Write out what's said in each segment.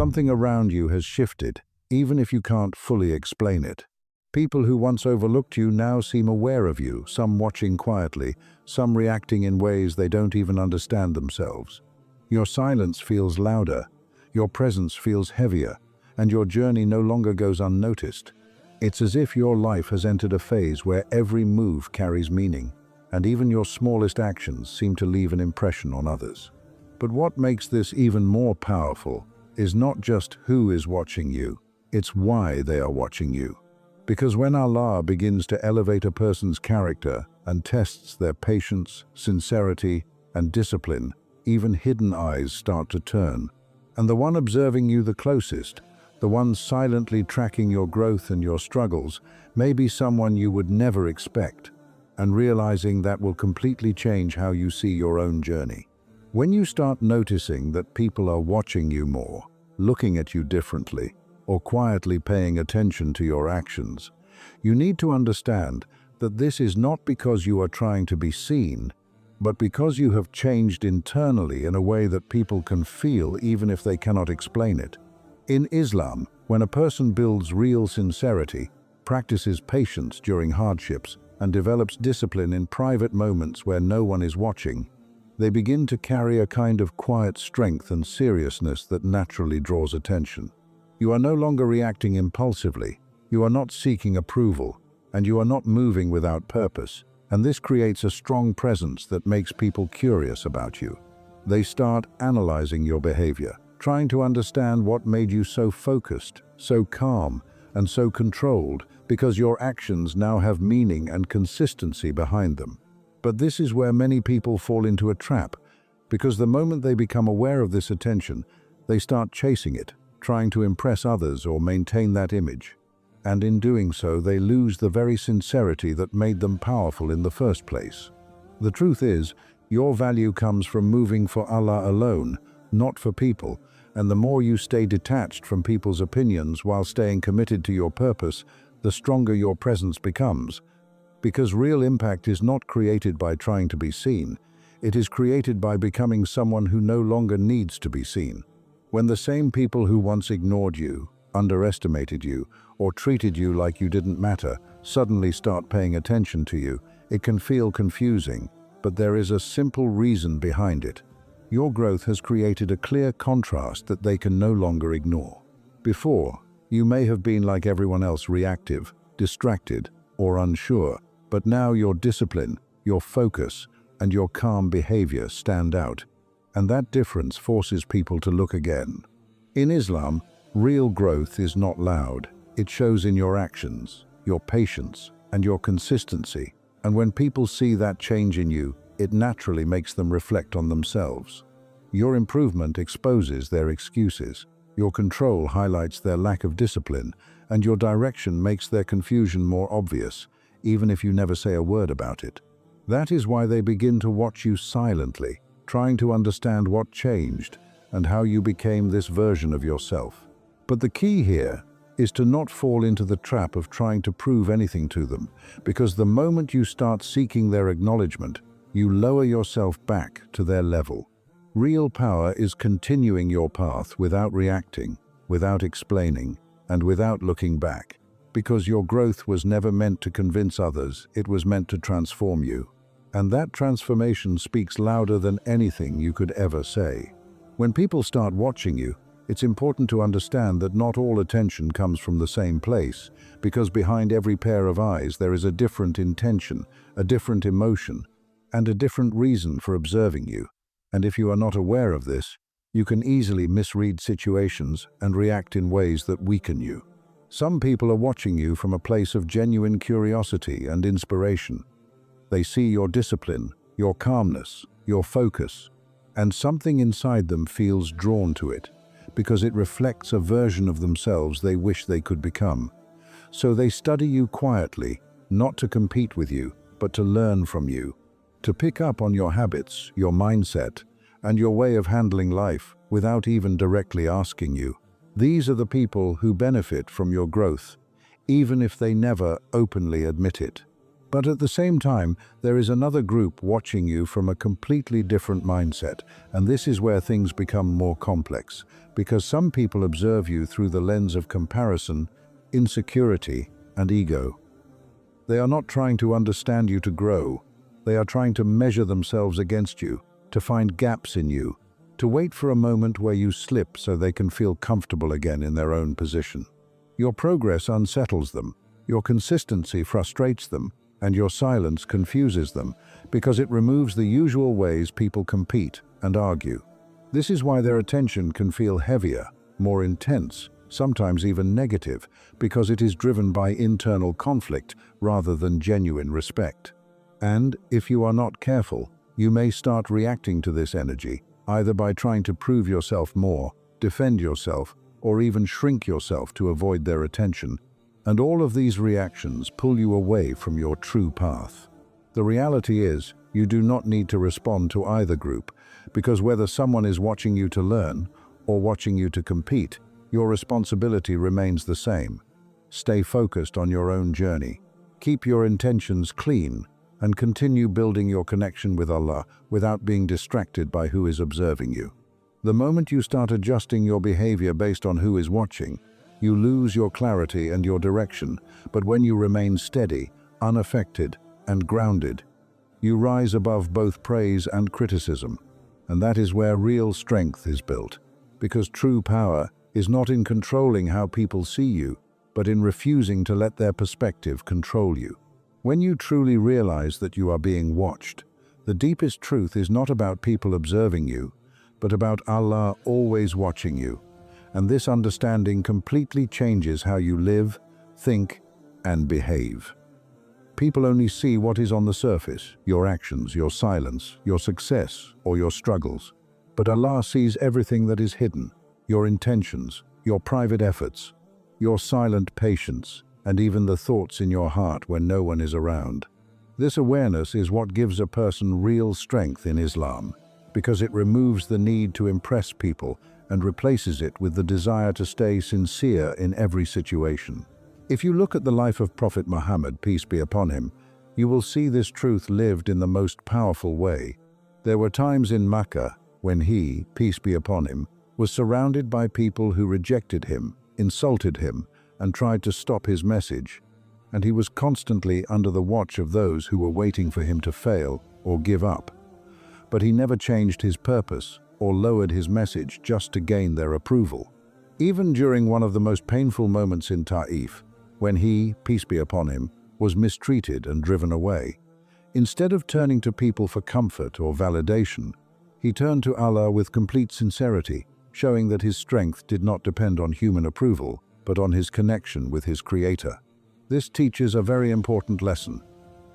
Something around you has shifted, even if you can't fully explain it. People who once overlooked you now seem aware of you, some watching quietly, some reacting in ways they don't even understand themselves. Your silence feels louder, your presence feels heavier, and your journey no longer goes unnoticed. It's as if your life has entered a phase where every move carries meaning, and even your smallest actions seem to leave an impression on others. But what makes this even more powerful is not just who is watching you, it's why they are watching you. Because when Allah begins to elevate a person's character and tests their patience, sincerity, and discipline, even hidden eyes start to turn. And the one observing you the closest, the one silently tracking your growth and your struggles, may be someone you would never expect, and realizing that will completely change how you see your own journey. When you start noticing that people are watching you more, looking at you differently, or quietly paying attention to your actions, you need to understand that this is not because you are trying to be seen, but because you have changed internally in a way that people can feel even if they cannot explain it. In Islam, when a person builds real sincerity, practices patience during hardships, and develops discipline in private moments where no one is watching, they begin to carry a kind of quiet strength and seriousness that naturally draws attention. You are no longer reacting impulsively, you are not seeking approval, and you are not moving without purpose, and this creates a strong presence that makes people curious about you. They start analyzing your behavior, trying to understand what made you so focused, so calm, and so controlled, because your actions now have meaning and consistency behind them. But this is where many people fall into a trap, because the moment they become aware of this attention, they start chasing it, trying to impress others or maintain that image. And in doing so, they lose the very sincerity that made them powerful in the first place. The truth is, your value comes from moving for Allah alone, not for people, and the more you stay detached from people's opinions while staying committed to your purpose, the stronger your presence becomes. Because real impact is not created by trying to be seen, it is created by becoming someone who no longer needs to be seen. When the same people who once ignored you, underestimated you, or treated you like you didn't matter, suddenly start paying attention to you, it can feel confusing, but there is a simple reason behind it. Your growth has created a clear contrast that they can no longer ignore. Before, you may have been like everyone else, reactive, distracted, or unsure, but now your discipline, your focus, and your calm behavior stand out. And that difference forces people to look again. In Islam, real growth is not loud. It shows in your actions, your patience, and your consistency. And when people see that change in you, it naturally makes them reflect on themselves. Your improvement exposes their excuses. Your control highlights their lack of discipline, and your direction makes their confusion more obvious, even if you never say a word about it. That is why they begin to watch you silently, trying to understand what changed and how you became this version of yourself. But the key here is to not fall into the trap of trying to prove anything to them, because the moment you start seeking their acknowledgement, you lower yourself back to their level. Real power is continuing your path without reacting, without explaining, and without looking back, because your growth was never meant to convince others, it was meant to transform you. And that transformation speaks louder than anything you could ever say. When people start watching you, it's important to understand that not all attention comes from the same place, because behind every pair of eyes there is a different intention, a different emotion, and a different reason for observing you. And if you are not aware of this, you can easily misread situations and react in ways that weaken you. Some people are watching you from a place of genuine curiosity and inspiration. They see your discipline, your calmness, your focus, and something inside them feels drawn to it, because it reflects a version of themselves they wish they could become. So they study you quietly, not to compete with you, but to learn from you, to pick up on your habits, your mindset, and your way of handling life without even directly asking you. These are the people who benefit from your growth, even if they never openly admit it. But at the same time, there is another group watching you from a completely different mindset, and this is where things become more complex, because some people observe you through the lens of comparison, insecurity, and ego. They are not trying to understand you to grow. They are trying to measure themselves against you, to find gaps in you, to wait for a moment where you slip so they can feel comfortable again in their own position. Your progress unsettles them, your consistency frustrates them, and your silence confuses them because it removes the usual ways people compete and argue. This is why their attention can feel heavier, more intense, sometimes even negative, because it is driven by internal conflict rather than genuine respect. And if you are not careful, you may start reacting to this energy, either by trying to prove yourself more, defend yourself, or even shrink yourself to avoid their attention. And all of these reactions pull you away from your true path. The reality is, you do not need to respond to either group, because whether someone is watching you to learn or watching you to compete, your responsibility remains the same. Stay focused on your own journey. Keep your intentions clean and continue building your connection with Allah without being distracted by who is observing you. The moment you start adjusting your behavior based on who is watching, you lose your clarity and your direction, but when you remain steady, unaffected, and grounded, you rise above both praise and criticism. And that is where real strength is built, because true power is not in controlling how people see you, but in refusing to let their perspective control you. When you truly realize that you are being watched, the deepest truth is not about people observing you, but about Allah always watching you. And this understanding completely changes how you live, think, and behave. People only see what is on the surface, your actions, your silence, your success, or your struggles. But Allah sees everything that is hidden, your intentions, your private efforts, your silent patience, and even the thoughts in your heart when no one is around. This awareness is what gives a person real strength in Islam, because it removes the need to impress people and replaces it with the desire to stay sincere in every situation. If you look at the life of Prophet Muhammad, peace be upon him, you will see this truth lived in the most powerful way. There were times in Makkah when he, peace be upon him, was surrounded by people who rejected him, insulted him, and tried to stop his message, and he was constantly under the watch of those who were waiting for him to fail or give up. But he never changed his purpose or lowered his message just to gain their approval. Even during one of the most painful moments in Ta'if, when he, peace be upon him, was mistreated and driven away, instead of turning to people for comfort or validation, he turned to Allah with complete sincerity, showing that his strength did not depend on human approval, but on his connection with his Creator. This teaches a very important lesson.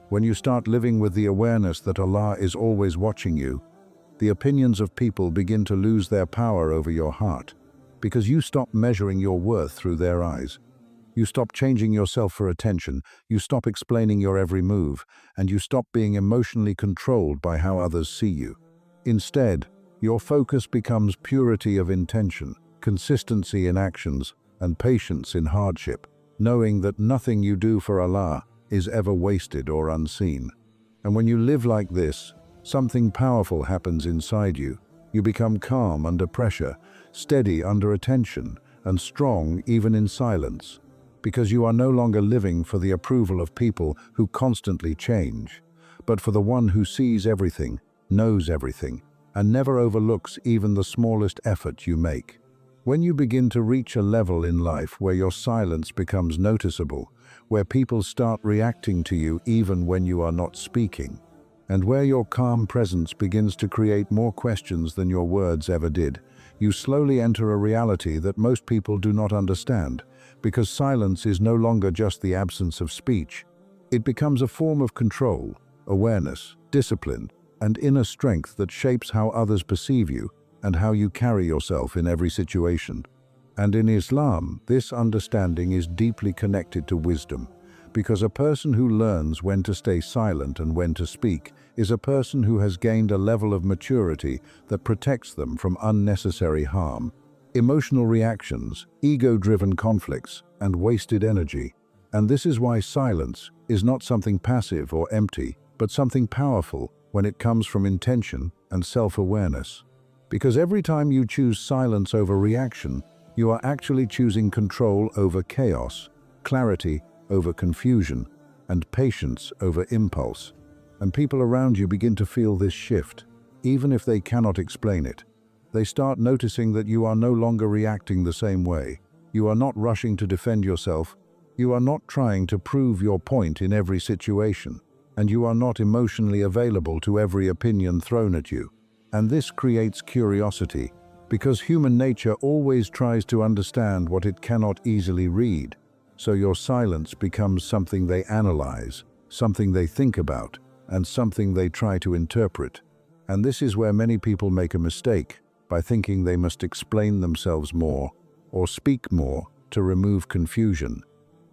When you start living with the awareness that Allah is always watching you, the opinions of people begin to lose their power over your heart, because you stop measuring your worth through their eyes. You stop changing yourself for attention, you stop explaining your every move, and you stop being emotionally controlled by how others see you. Instead, your focus becomes purity of intention, consistency in actions, and patience in hardship, knowing that nothing you do for Allah is ever wasted or unseen. And when you live like this, something powerful happens inside you. You become calm under pressure, steady under attention, and strong even in silence, because you are no longer living for the approval of people who constantly change, but for the one who sees everything, knows everything, and never overlooks even the smallest effort you make. When you begin to reach a level in life where your silence becomes noticeable, where people start reacting to you even when you are not speaking, and where your calm presence begins to create more questions than your words ever did, you slowly enter a reality that most people do not understand, because silence is no longer just the absence of speech. It becomes a form of control, awareness, discipline, and inner strength that shapes how others perceive you and how you carry yourself in every situation. And in Islam, this understanding is deeply connected to wisdom, because a person who learns when to stay silent and when to speak is a person who has gained a level of maturity that protects them from unnecessary harm, emotional reactions, ego-driven conflicts, and wasted energy. And this is why silence is not something passive or empty, but something powerful when it comes from intention and self-awareness. Because every time you choose silence over reaction, you are actually choosing control over chaos, clarity over confusion, and patience over impulse. And people around you begin to feel this shift, even if they cannot explain it. They start noticing that you are no longer reacting the same way. You are not rushing to defend yourself. You are not trying to prove your point in every situation. And you are not emotionally available to every opinion thrown at you. And this creates curiosity, because human nature always tries to understand what it cannot easily read. So your silence becomes something they analyze, something they think about, and something they try to interpret. And this is where many people make a mistake, by thinking they must explain themselves more or speak more to remove confusion,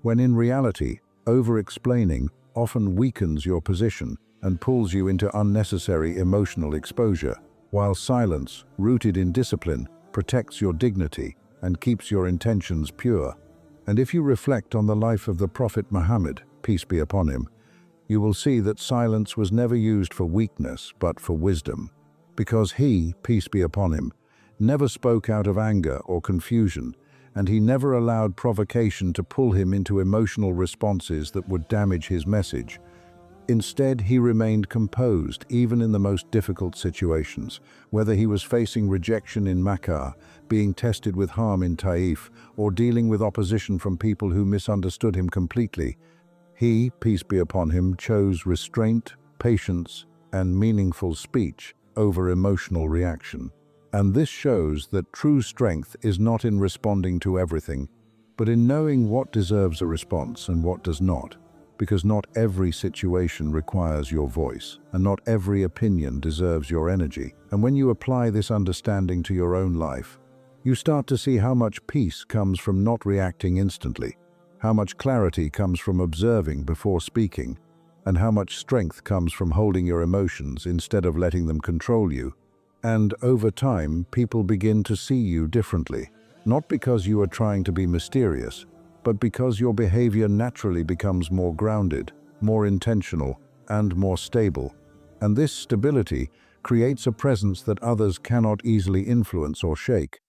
when in reality, over-explaining often weakens your position and pulls you into unnecessary emotional exposure, while silence, rooted in discipline, protects your dignity and keeps your intentions pure. And if you reflect on the life of the Prophet Muhammad, peace be upon him, you will see that silence was never used for weakness but for wisdom, because he, peace be upon him, never spoke out of anger or confusion, and he never allowed provocation to pull him into emotional responses that would damage his message. Instead, he remained composed even in the most difficult situations, whether he was facing rejection in Makkah, being tested with harm in Taif, or dealing with opposition from people who misunderstood him completely. He, peace be upon him, chose restraint, patience, and meaningful speech over emotional reaction. And this shows that true strength is not in responding to everything, but in knowing what deserves a response and what does not. Because not every situation requires your voice, and not every opinion deserves your energy. And when you apply this understanding to your own life, you start to see how much peace comes from not reacting instantly, how much clarity comes from observing before speaking, and how much strength comes from holding your emotions instead of letting them control you. And over time, people begin to see you differently, not because you are trying to be mysterious, but because your behavior naturally becomes more grounded, more intentional, and more stable. And this stability creates a presence that others cannot easily influence or shake.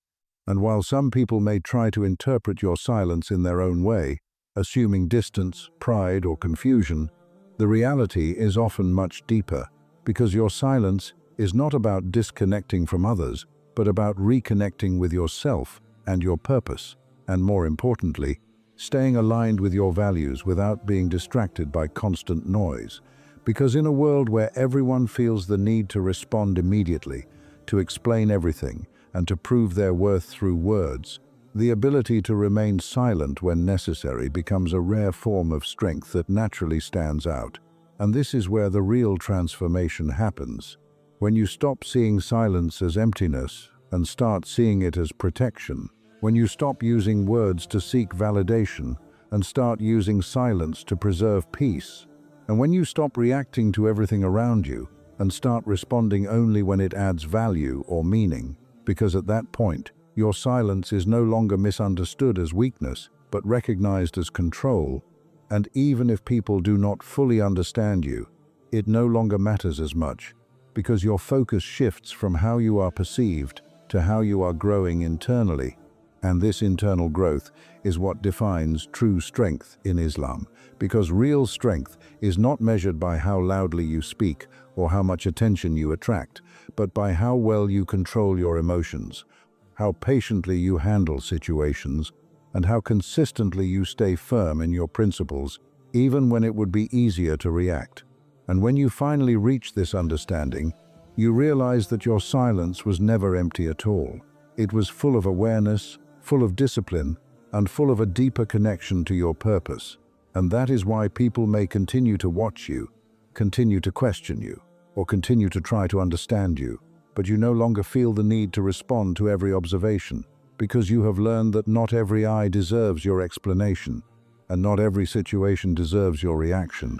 And while some people may try to interpret your silence in their own way, assuming distance, pride, or confusion, the reality is often much deeper, because your silence is not about disconnecting from others, but about reconnecting with yourself and your purpose, and more importantly, staying aligned with your values without being distracted by constant noise. Because in a world where everyone feels the need to respond immediately, to explain everything, and to prove their worth through words, the ability to remain silent when necessary becomes a rare form of strength that naturally stands out. And this is where the real transformation happens, when you stop seeing silence as emptiness and start seeing it as protection. When you stop using words to seek validation and start using silence to preserve peace. And when you stop reacting to everything around you and start responding only when it adds value or meaning, because at that point, your silence is no longer misunderstood as weakness, but recognized as control. And even if people do not fully understand you, it no longer matters as much, because your focus shifts from how you are perceived to how you are growing internally. And this internal growth is what defines true strength in Islam, because real strength is not measured by how loudly you speak or how much attention you attract, but by how well you control your emotions, how patiently you handle situations, and how consistently you stay firm in your principles, even when it would be easier to react. And when you finally reach this understanding, you realize that your silence was never empty at all. It was full of awareness, full of discipline, and full of a deeper connection to your purpose. And that is why people may continue to watch you, continue to question you, or continue to try to understand you, but you no longer feel the need to respond to every observation, because you have learned that not every eye deserves your explanation, and not every situation deserves your reaction.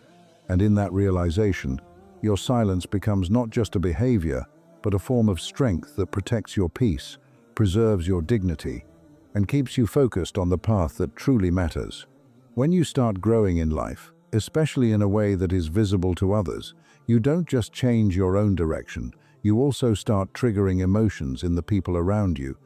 And in that realization, your silence becomes not just a behavior, but a form of strength that protects your peace, preserves your dignity, and keeps you focused on the path that truly matters. When you start growing in life, especially in a way that is visible to others, you don't just change your own direction, you also start triggering emotions in the people around you.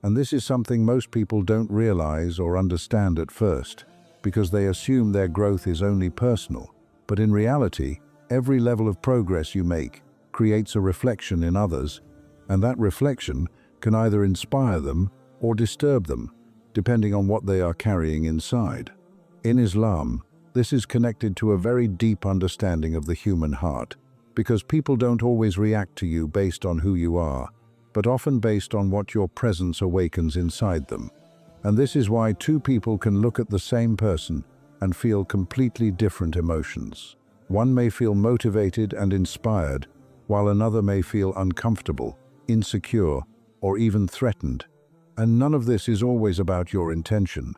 And this is something most people don't realize or understand at first, because they assume their growth is only personal. But in reality, every level of progress you make creates a reflection in others, and that reflection can either inspire them or disturb them, depending on what they are carrying inside. In Islam, this is connected to a very deep understanding of the human heart, because people don't always react to you based on who you are, but often based on what your presence awakens inside them. And this is why two people can look at the same person and feel completely different emotions. One may feel motivated and inspired, while another may feel uncomfortable, insecure, or even threatened. And none of this is always about your intention,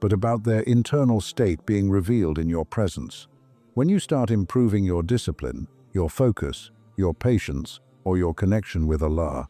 but about their internal state being revealed in your presence. When you start improving your discipline, your focus, your patience, or your connection with Allah,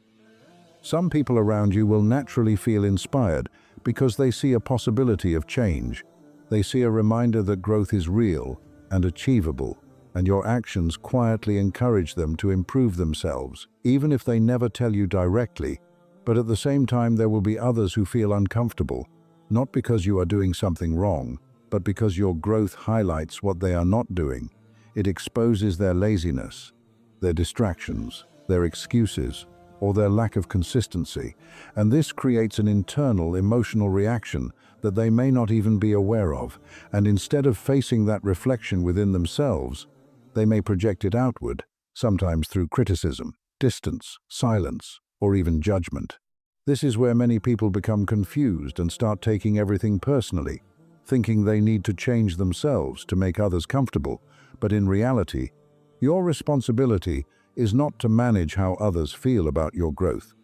some people around you will naturally feel inspired because they see a possibility of change. They see a reminder that growth is real and achievable, and your actions quietly encourage them to improve themselves, even if they never tell you directly. But at the same time, there will be others who feel uncomfortable, not because you are doing something wrong, but because your growth highlights what they are not doing. It exposes their laziness, their distractions, their excuses, or their lack of consistency, and this creates an internal emotional reaction that they may not even be aware of, and instead of facing that reflection within themselves, they may project it outward, sometimes through criticism, distance, silence, or even judgment. This is where many people become confused and start taking everything personally, thinking they need to change themselves to make others comfortable, but in reality, your responsibility is not to manage how others feel about your growth.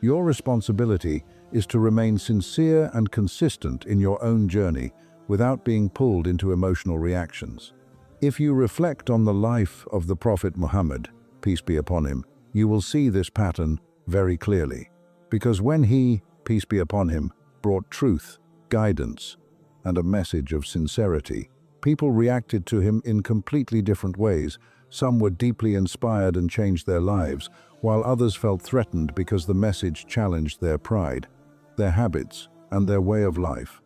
Your responsibility is to remain sincere and consistent in your own journey without being pulled into emotional reactions. If you reflect on the life of the Prophet Muhammad, peace be upon him, you will see this pattern very clearly. Because when he, peace be upon him, brought truth, guidance, and a message of sincerity, people reacted to him in completely different ways. Some were deeply inspired and changed their lives, while others felt threatened because the message challenged their pride, their habits, and their way of life.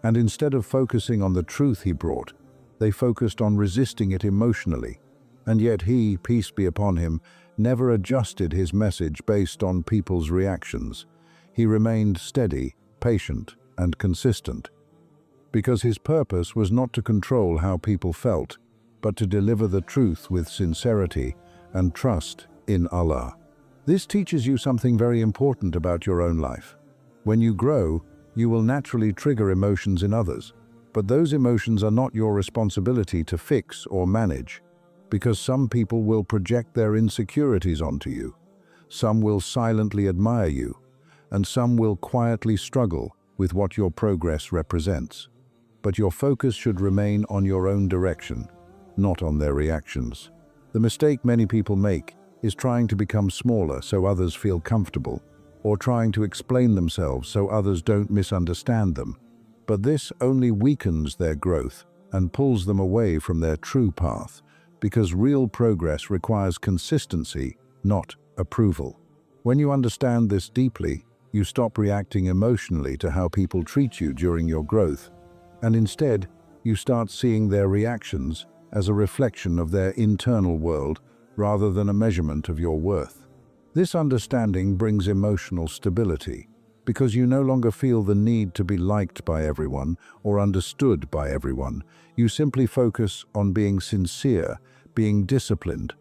And instead of focusing on the truth he brought, they focused on resisting it emotionally. And yet he, peace be upon him, never adjusted his message based on people's reactions. He remained steady, patient, and consistent, because his purpose was not to control how people felt, but to deliver the truth with sincerity and trust in Allah. This teaches you something very important about your own life. When you grow, you will naturally trigger emotions in others, but those emotions are not your responsibility to fix or manage, because some people will project their insecurities onto you, some will silently admire you, and some will quietly struggle with what your progress represents. But your focus should remain on your own direction, not on their reactions. The mistake many people make is trying to become smaller so others feel comfortable, or trying to explain themselves so others don't misunderstand them. But this only weakens their growth and pulls them away from their true path, because real progress requires consistency, not approval. When you understand this deeply, you stop reacting emotionally to how people treat you during your growth, and instead, you start seeing their reactions as a reflection of their internal world rather than a measurement of your worth. This understanding brings emotional stability, because you no longer feel the need to be liked by everyone or understood by everyone. You simply focus on being sincere, being disciplined,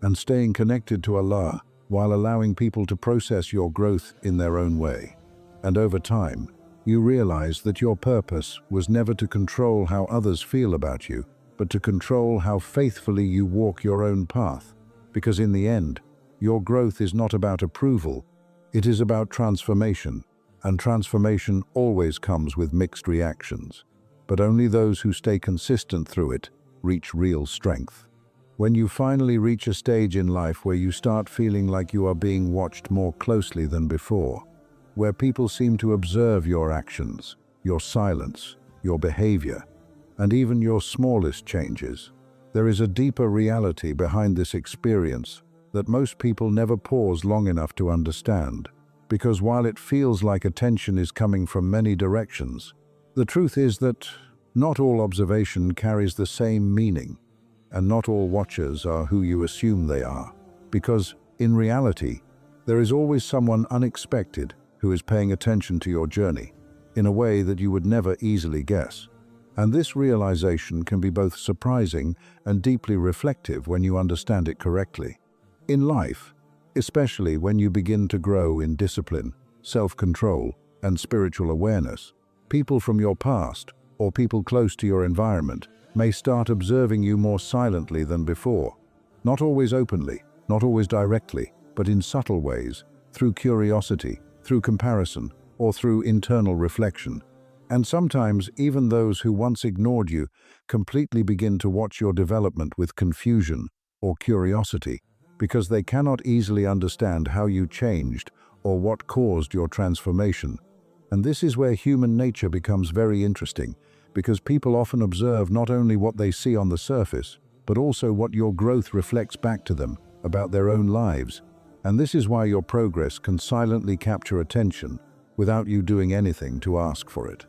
and staying connected to Allah while allowing people to process your growth in their own way. And over time, you realize that your purpose was never to control how others feel about you, but to control how faithfully you walk your own path. Because in the end, your growth is not about approval, it is about transformation, and transformation always comes with mixed reactions. But only those who stay consistent through it reach real strength. When you finally reach a stage in life where you start feeling like you are being watched more closely than before, where people seem to observe your actions, your silence, your behavior, and even your smallest changes. There is a deeper reality behind this experience that most people never pause long enough to understand, because while it feels like attention is coming from many directions, the truth is that not all observation carries the same meaning, and not all watchers are who you assume they are, because in reality, there is always someone unexpected who is paying attention to your journey in a way that you would never easily guess. And this realization can be both surprising and deeply reflective when you understand it correctly. In life, especially when you begin to grow in discipline, self-control, and spiritual awareness, people from your past or people close to your environment may start observing you more silently than before. Not always openly, not always directly, but in subtle ways, through curiosity, through comparison, or through internal reflection. And sometimes even those who once ignored you completely begin to watch your development with confusion or curiosity, because they cannot easily understand how you changed or what caused your transformation. And this is where human nature becomes very interesting, because people often observe not only what they see on the surface, but also what your growth reflects back to them about their own lives. And this is why your progress can silently capture attention without you doing anything to ask for it.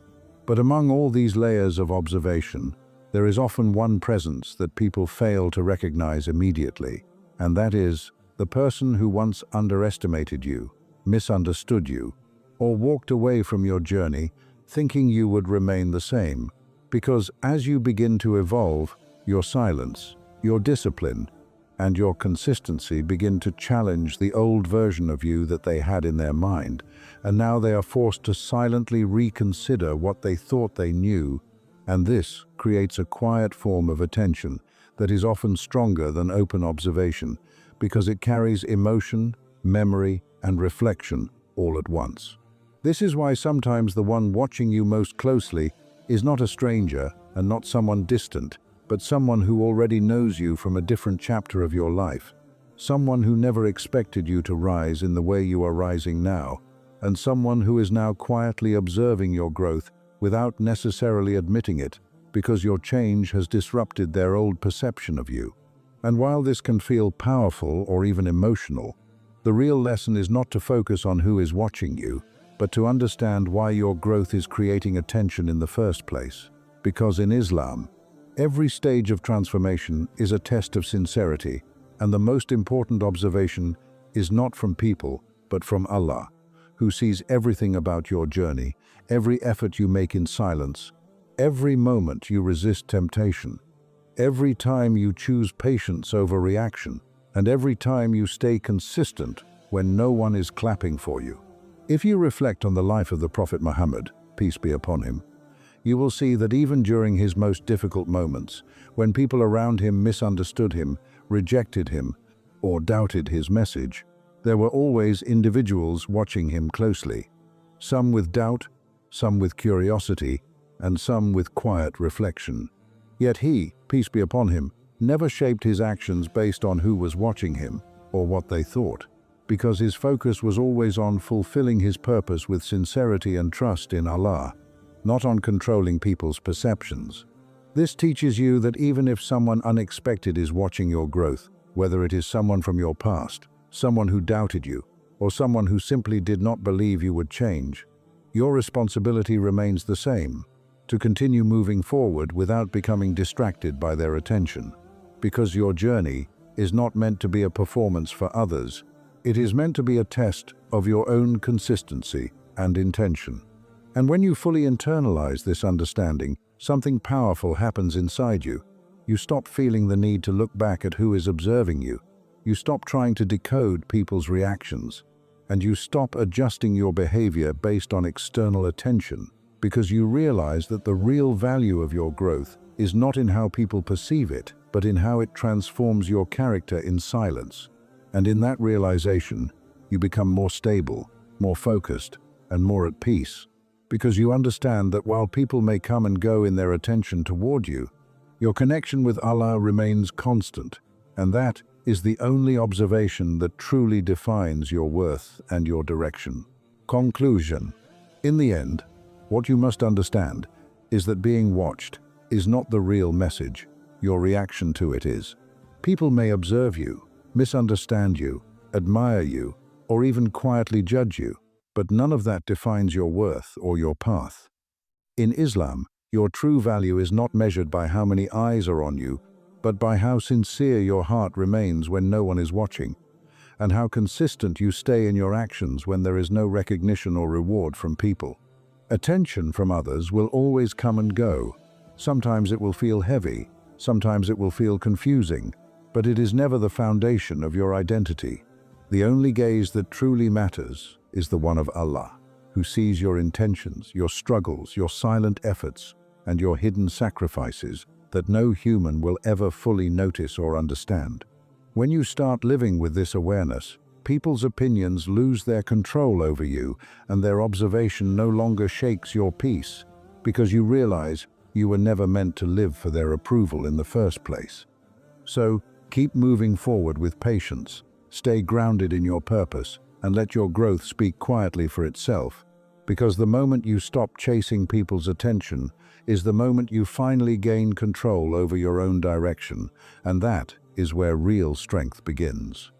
But among all these layers of observation, there is often one presence that people fail to recognize immediately, and that is the person who once underestimated you, misunderstood you, or walked away from your journey thinking you would remain the same. Because as you begin to evolve, your silence, your discipline, and your consistency begin to challenge the old version of you that they had in their mind, and now they are forced to silently reconsider what they thought they knew, and this creates a quiet form of attention that is often stronger than open observation, because it carries emotion, memory, and reflection all at once. This is why sometimes the one watching you most closely is not a stranger and not someone distant, but someone who already knows you from a different chapter of your life, someone who never expected you to rise in the way you are rising now, and someone who is now quietly observing your growth without necessarily admitting it, because your change has disrupted their old perception of you. And while this can feel powerful or even emotional, the real lesson is not to focus on who is watching you, but to understand why your growth is creating attention in the first place. Because in Islam, every stage of transformation is a test of sincerity, and the most important observation is not from people, but from Allah, who sees everything about your journey, every effort you make in silence, every moment you resist temptation, every time you choose patience over reaction, and every time you stay consistent when no one is clapping for you. If you reflect on the life of the Prophet Muhammad, peace be upon him, you will see that even during his most difficult moments, when people around him misunderstood him, rejected him, or doubted his message, there were always individuals watching him closely, some with doubt, some with curiosity, and some with quiet reflection. Yet he, peace be upon him, never shaped his actions based on who was watching him or what they thought, because his focus was always on fulfilling his purpose with sincerity and trust in Allah, not on controlling people's perceptions. This teaches you that even if someone unexpected is watching your growth, whether it is someone from your past, someone who doubted you, or someone who simply did not believe you would change, your responsibility remains the same, to continue moving forward without becoming distracted by their attention. Because your journey is not meant to be a performance for others, it is meant to be a test of your own consistency and intention. And when you fully internalize this understanding, something powerful happens inside you. You stop feeling the need to look back at who is observing you. You stop trying to decode people's reactions, and you stop adjusting your behavior based on external attention, because you realize that the real value of your growth is not in how people perceive it, but in how it transforms your character in silence. And in that realization, you become more stable, more focused, and more at peace, because you understand that while people may come and go in their attention toward you, your connection with Allah remains constant, and that is the only observation that truly defines your worth and your direction. Conclusion. In the end, what you must understand is that being watched, is not the real message. Your reaction to it is. People may observe you, misunderstand you, admire you, or even quietly judge you, but none of that defines your worth or your path. In Islam, your true value is not measured by how many eyes are on you, but by how sincere your heart remains when no one is watching, and how consistent you stay in your actions when there is no recognition or reward from people. Attention from others will always come and go. Sometimes it will feel heavy, sometimes it will feel confusing, but it is never the foundation of your identity. The only gaze that truly matters is the one of Allah, who sees your intentions, your struggles, your silent efforts, and your hidden sacrifices that no human will ever fully notice or understand. When you start living with this awareness, people's opinions lose their control over you, and their observation no longer shakes your peace, because you realize you were never meant to live for their approval in the first place. So, keep moving forward with patience, stay grounded in your purpose, and let your growth speak quietly for itself, because the moment you stop chasing people's attention is the moment you finally gain control over your own direction, and that is where real strength begins.